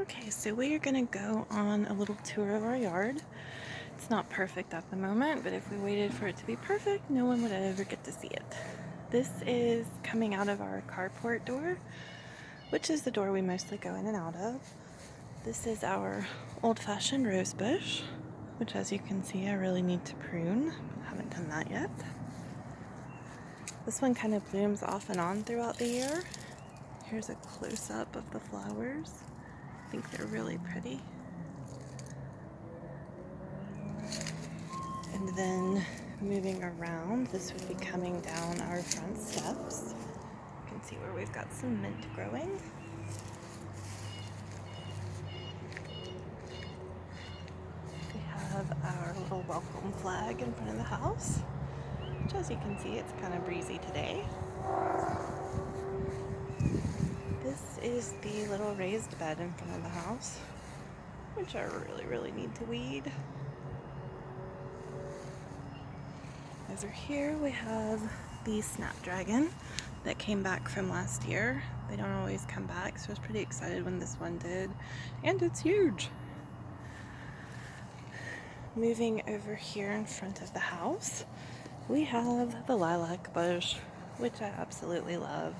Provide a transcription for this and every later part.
Okay, so we are going to go on a little tour of our yard. It's not perfect at the moment, but if we waited for it to be perfect, no one would ever get to see it. This is coming out of our carport door, which is the door we mostly go in and out of. This is our old-fashioned rose bush, which as you can see I really need to prune. Haven't done that yet. This one kind of blooms off and on throughout the year. Here's a close-up of the flowers. I think they're really pretty. And then moving around, this would be coming down our front steps. You can see where we've got some mint growing. We have our little welcome flag in front of the house, which as you can see, it's kind of breezy today. This is the little raised bed in front of the house, which I really need to weed. Over here we have the snapdragon that came back from last year. They don't always come back, so I was pretty excited when this one did, and it's huge. Moving over here in front of the house, we have the lilac bush, which I absolutely love.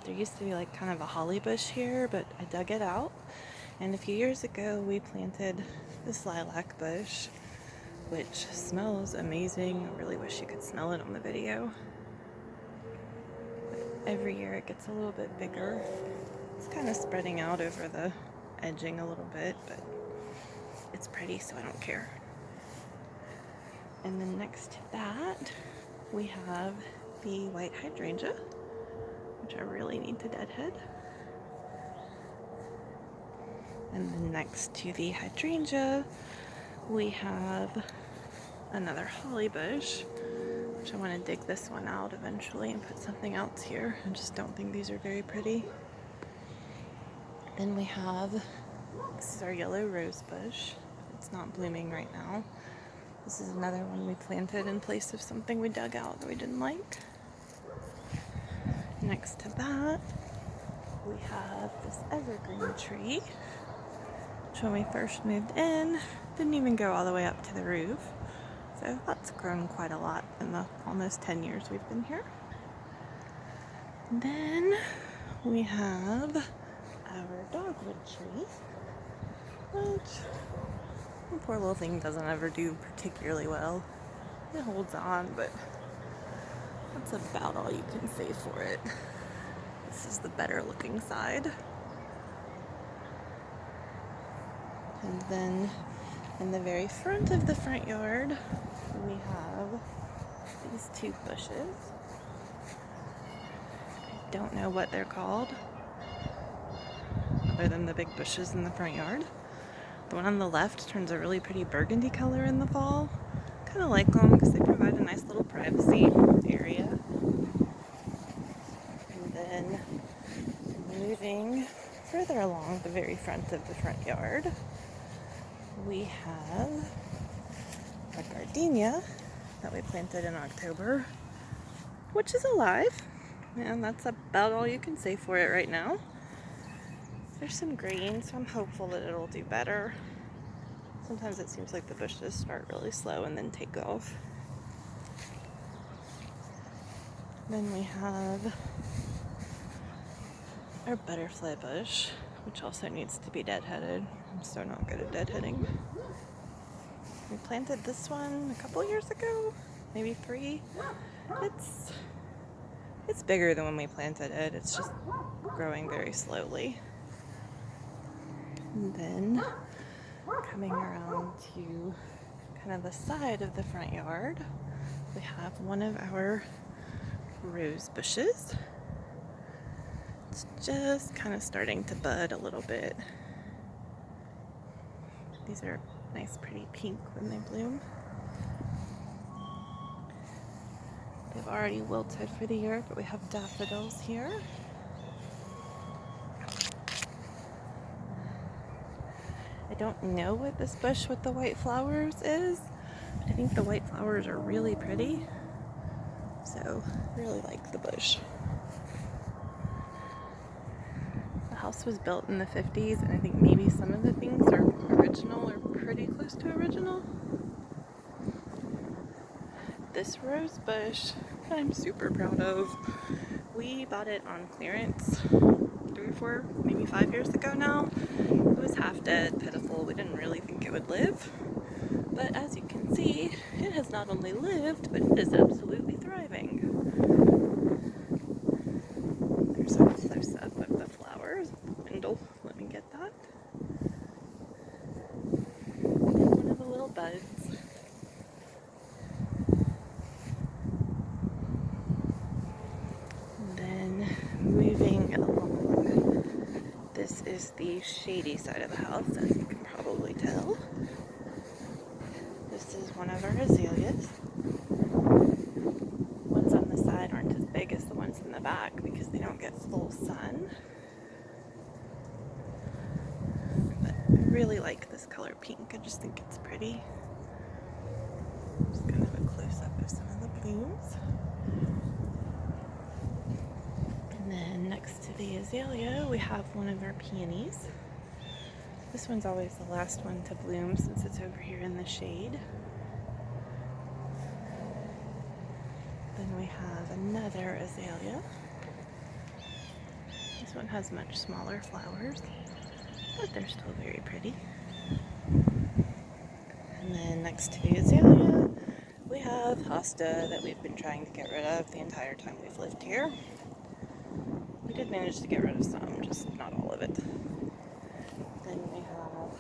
There used to be like kind of a holly bush here, but I dug it out, and a few years ago we planted this lilac bush, which smells amazing. I really wish you could smell it on the video. But every year it gets a little bit bigger. It's kind of spreading out over the edging a little bit, but it's pretty, so I don't care. And then next to that, we have the white hydrangea, which I really need to deadhead. And then next to the hydrangea, we have another holly bush, which I want to dig this one out eventually and put something else here. I just don't think these are very pretty. Then we have, this is our yellow rose bush. It's not blooming right now. This is another one we planted in place of something we dug out that we didn't like. Next to that, we have this evergreen tree, which when we first moved in, didn't even go all the way up to the roof. So that's grown quite a lot in the almost 10 years we've been here. And then we have our dogwood tree, which the poor little thing doesn't ever do particularly well. It holds on, but that's about all you can say for it. This is the better looking side. And then in the very front of the front yard, we have these two bushes. I don't know what they're called, other than the big bushes in the front yard. The one on the left turns a really pretty burgundy color in the fall. Kind of like them because they provide a nice little privacy area. And then moving further along the very front of the front yard, we have a gardenia that we planted in October, which is alive, and that's about all you can say for it right now. There's some green, so I'm hopeful that it'll do better. Sometimes it seems like the bushes start really slow and then take off. Then we have our butterfly bush, which also needs to be deadheaded. I'm so not good at deadheading. We planted this one a couple years ago, maybe 3. It's bigger than when we planted it. It's just growing very slowly. And then coming around to kind of the side of the front yard, we have one of our rose bushes. It's just kind of starting to bud a little bit. These are nice, pretty pink when they bloom. They've already wilted for the year, but we have daffodils here. I don't know what this bush with the white flowers is, but I think the white flowers are really pretty. So I really like the bush. The house was built in the 50s, and I think maybe some of the things are original or pretty close to original. This rose bush I'm super proud of. We bought it on clearance 3 or 4, maybe 5 years ago now. It was half dead, pitiful. We didn't really think it would live. But as you can see, it has not only lived, but it is absolutely thriving. There's a close-up of the flowers. Wendell, let me get that. One of the little buds. And then moving along, this is the shady side of the house, as you can probably tell. This is one of our azaleas. Ones on the side aren't as big as the ones in the back because they don't get full sun. But I really like this color pink. I just think it's pretty. Just kind of a close-up of some of the blooms. And then next to the azalea, we have one of our peonies. This one's always the last one to bloom since it's over here in the shade. Then we have another azalea. This one has much smaller flowers, but they're still very pretty. And then next to the azalea, we have hosta that we've been trying to get rid of the entire time we've lived here. We did manage to get rid of some, just not all of it. Then we have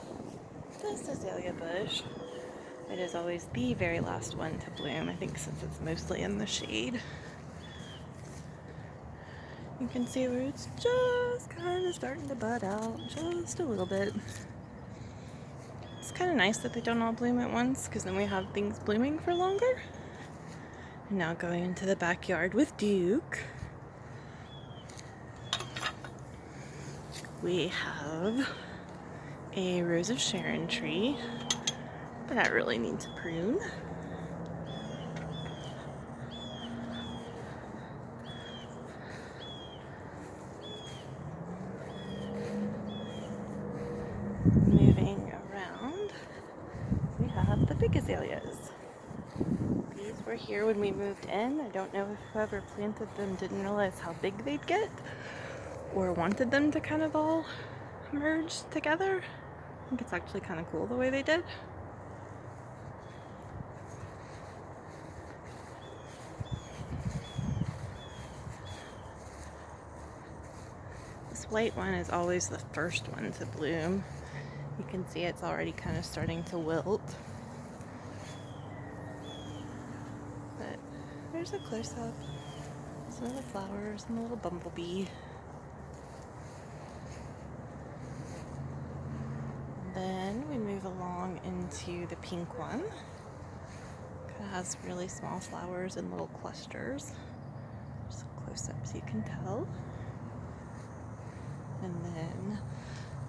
this azalea bush. It is always the very last one to bloom, I think, since it's mostly in the shade. You can see where it's just kind of starting to bud out, just a little bit. It's kind of nice that they don't all bloom at once, because then we have things blooming for longer. And now going into the backyard with Duke, we have a Rose of Sharon tree that really needs a prune. Moving around, we have the big azaleas. These were here when we moved in. I don't know if whoever planted them didn't realize how big they'd get or wanted them to kind of all merge together. I think it's actually kind of cool the way they did. This white one is always the first one to bloom. You can see it's already kind of starting to wilt. But there's a close-up. Some of the flowers and the little bumblebee. Then we move along into the pink one. Kind of has really small flowers in little clusters. Just a close-up so you can tell. And then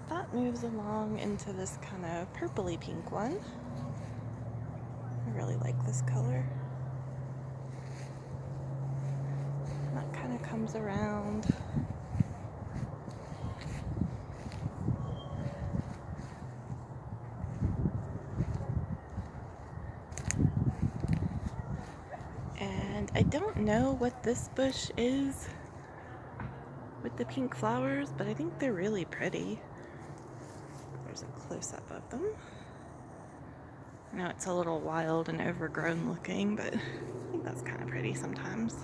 that moves along into this kind of purpley pink one. I really like this color. And that kind of comes around. And I don't know what this bush is with the pink flowers, but I think they're really pretty. There's a close-up of them. I know it's a little wild and overgrown looking, but I think that's kind of pretty sometimes.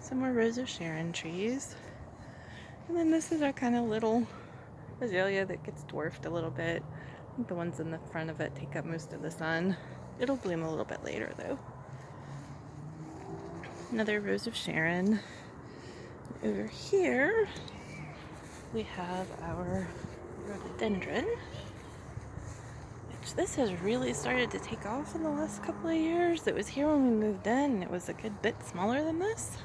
Some more Rose of Sharon trees. And then this is our kind of little azalea that gets dwarfed a little bit. I think the ones in the front of it take up most of the sun. It'll bloom a little bit later though. Another Rose of Sharon. Over here we have our rhododendron, which this has really started to take off in the last couple of years. It was here when we moved in, and it was a good bit smaller than this.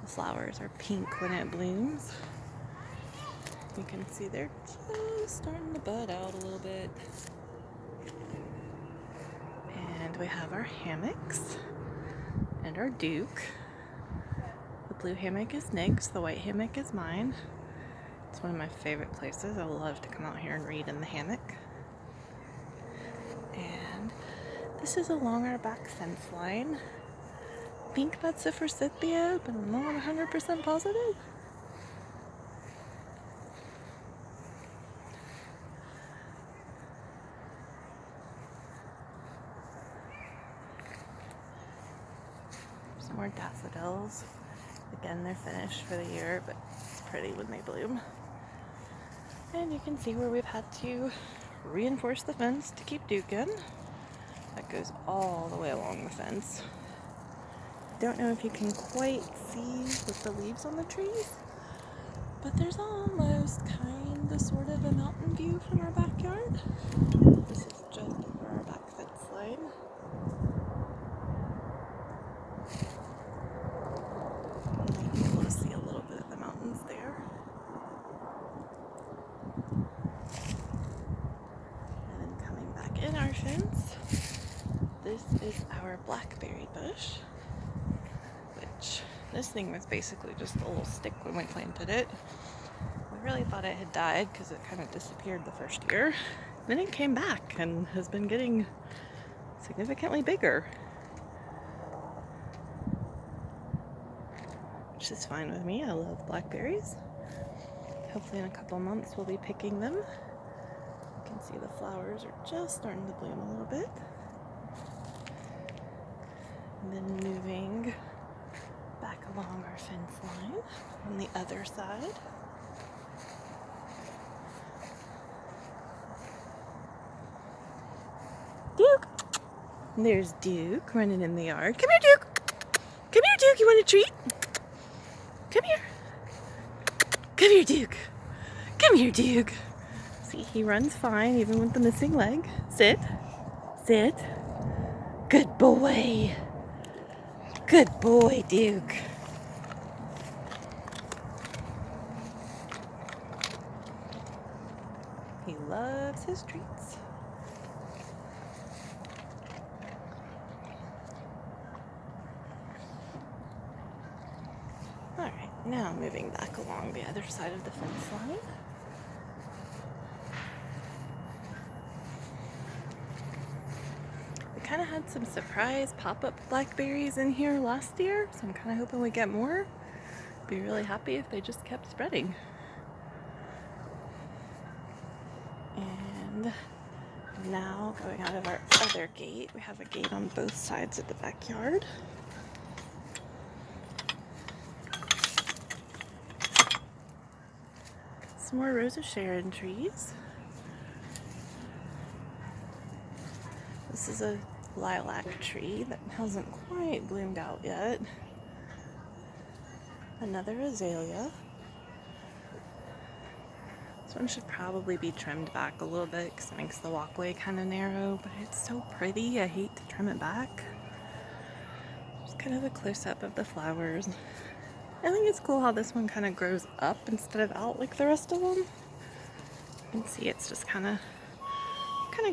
The flowers are pink when it blooms. You can see they're just starting to bud out a little bit. And we have our hammocks and our Duke. The blue hammock is Nick's, the white hammock is mine. It's one of my favorite places. I love to come out here and read in the hammock. And this is along our back fence line. I think that's a forsythia, but I'm not 100% positive. Some more daffodils. Again, they're finished for the year, but it's pretty when they bloom. And you can see where we've had to reinforce the fence to keep Duke in. That goes all the way along the fence. Don't know if you can quite see with the leaves on the trees, but there's almost kind of sort of a mountain view from our backyard. This is just over our back fence line. And you can see a little bit of the mountains there. And then coming back in our fence, this is our blackberry bush, which this thing was basically just a little stick when we planted it. We really thought it had died because it kind of disappeared the first year. Then it came back and has been getting significantly bigger, which is fine with me. I love blackberries. Hopefully in a couple months we'll be picking them. You can see the flowers are just starting to bloom a little bit. And then moving back along our fence line on the other side. Duke! And there's Duke running in the yard. Come here, Duke! Come here, Duke! You want a treat? Come here. Come here, Duke. Come here, Duke. See, he runs fine even with the missing leg. Sit. Sit. Good boy. Good boy, Duke. He loves his treats. Alright, now moving back along the other side of the fence line. We kind of had some surprise pop-up blackberries in here last year, so I'm kind of hoping we get more. Be really happy if they just kept spreading. And now going out of our other gate, we have a gate on both sides of the backyard. Some more Rose of Sharon trees. This is a lilac tree that hasn't quite bloomed out yet. Another azalea. This one should probably be trimmed back a little bit because it makes the walkway kind of narrow, but it's so pretty, I hate to trim it back. Just kind of a close-up of the flowers. I think it's cool how this one kind of grows up instead of out like the rest of them. You can see it's just kind of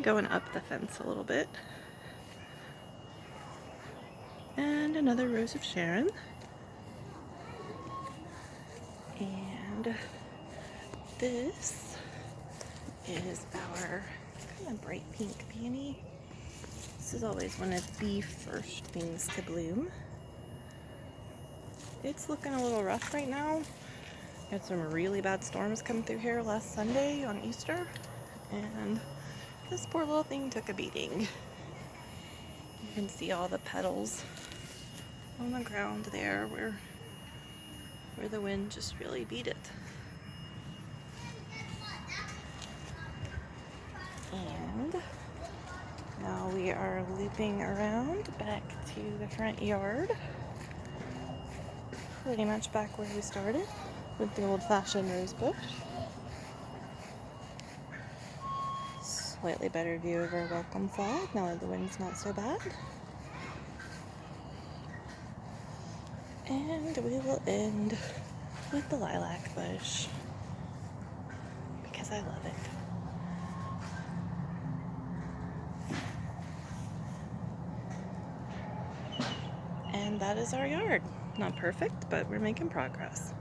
going up the fence a little bit. And another Rose of Sharon. And this is our kind of bright pink peony. This is always one of the first things to bloom. It's looking a little rough right now. Had some really bad storms come through here last Sunday on Easter, and this poor little thing took a beating. You can see all the petals on the ground there where the wind just really beat it. And now we are looping around back to the front yard. Pretty much back where we started with the old-fashioned rose bush. Slightly better view of our welcome flag now that the wind's not so bad. And we will end with the lilac bush because I love it. And that is our yard. Not perfect, but we're making progress.